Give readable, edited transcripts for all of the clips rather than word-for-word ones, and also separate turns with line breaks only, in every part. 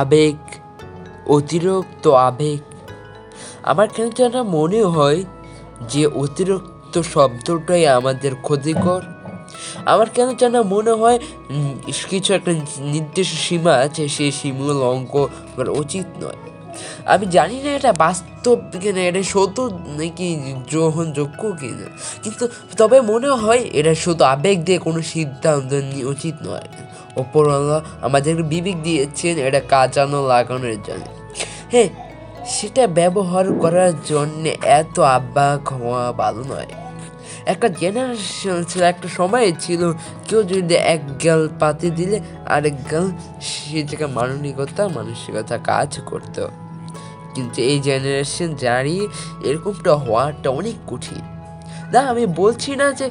আবেগ, অতিরিক্ত আবেগ। আমার কেন যেন মনে হয় যে অতিরিক্ত শব্দটাই আমাদের ক্ষতিকর। আমার কেন যেন মনে হয় কিছু একটা নির্দিষ্ট সীমা আছে, সেই সীমা লঙ্ঘন করা উচিত নয়। আমি জানি না এটা বাস্তব কিনা, এটা সত্য নাকি গ্রহণযোগ্য কিনা, কিন্তু তবে মনে হয় এটা শুধু আবেগ দিয়ে কোনো সিদ্ধান্ত নেওয়া উচিত নয়। ওপরওয়ালা আমাদের বিবেক দিয়েছেন এটা কাজানো লাগানোর জন্য। হ্যাঁ, সেটা ব্যবহার করার জন্য এত আবেগ হওয়া ভালো নয়। একটা জেনারেশন ছিল, একটা সময় ছিল, কেউ যদি এক গাল পাতি দিলে আরেক গাল সে জায়গায় মানসিকতা কাজ করতো। কিন্তু এই জেনারেশন জানি এরকমটা হওয়াটা অনেক কঠিন। না, আমি বলছি না যে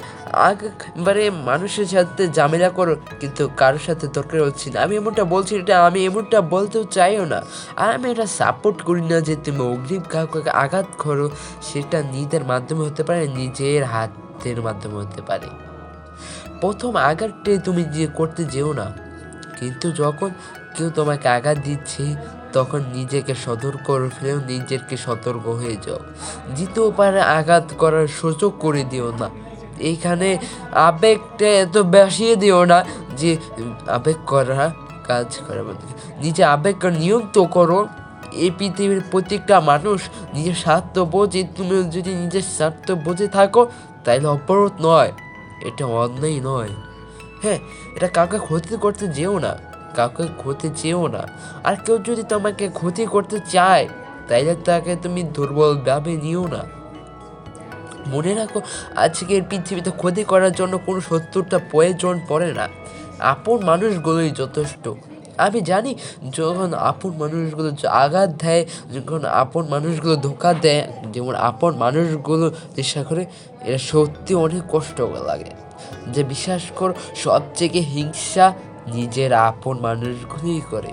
একবারে মানুষের সাথে ঝামেলা করো কিন্তু কারোর সাথে দরকার হচ্ছে না, আমি এমনটা বলছি, এটা আমি এমনটা বলতেও চাইও না। আর আমি এটা সাপোর্ট করি না যে তুমি অগ্রিম কাউকে আঘাত করো। সেটা নিজের মাধ্যমে হতে পারে, নিজের হাতের মাধ্যমে হতে পারে। প্রথম আঘাতটাই তুমি যে করতে যেও না, কিন্তু যখন কেউ তোমাকে আঘাত দিচ্ছে তখন নিজেকে সতর্ক ফেলেও নিজেকে সতর্ক হয়ে যাও। দ্বিতীয়বার আঘাত করার সুযোগ করে দিও না। এইখানে আবেগটা এত বাসিয়ে দিও না যে আবেগ করা কাজ করা বন্ধ। নিজে আবেগকে নিয়ন্ত্রণ করো। এই পৃথিবীর প্রত্যেকটা মানুষ নিজের স্বার্থ বোঝে। তুমি যদি নিজের স্বার্থ বোঝে থাকো তাইলে অপরাধ নয়, এটা অন্যায় নয়। হ্যাঁ, এটা কাউকে ক্ষতি করতে যেও না, কাউকে ক্ষতি চেয়েও না। আর কেউ যদি তোমাকে ক্ষতি করতে চায় তাইলে তাকে তুমি দুর্বলভাবে নিও না। মনে রাখো, আজকের পৃথিবীতে ক্ষতি করার জন্য কোনো শত্রুতা প্রয়োজন পড়ে না, আপন মানুষগুলোই যথেষ্ট। আমি জানি যখন আপন মানুষগুলো আঘাত দেয়, যখন আপন মানুষগুলো ধোঁকা দেয়, যেমন আপন মানুষগুলো চেষ্টা করে, এটা সত্যি অনেক কষ্ট লাগে। যে বিশ্বাস করো, সবথেকে হিংসা নিজের আপন মানুষগুলোই করে।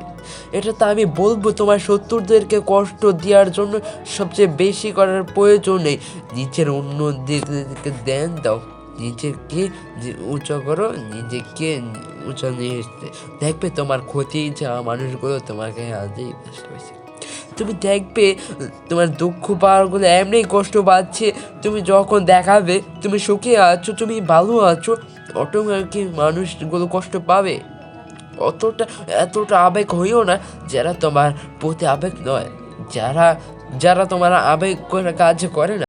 এটা তো আমি বলবো, তোমার শত্রুদেরকে কষ্ট দেওয়ার জন্য সবচেয়ে বেশি করার প্রয়োজন নেই। নিজের অন্যদেরকে ধ্যান দাও, নিজেকে উঁচু করো, নিজেকে উঁচু নিয়ে এসতে দেখবে তোমার ক্ষতি যাওয়া মানুষগুলো তোমাকে আজই ভালোবাসে। তুমি দেখবে তোমার দুঃখ পাওয়ারগুলো এমনি কষ্ট পাচ্ছে, তুমি যখন দেখাবে তুমি সুখে আছো, তুমি ভালো আছো, অটোমেটিক মানুষগুলো কষ্ট পাবে। এতটা আবেগ হইও না যারা তোমার প্রতি আবেগ নয়, যারা তোমার আবেগ করে কাজ করে না।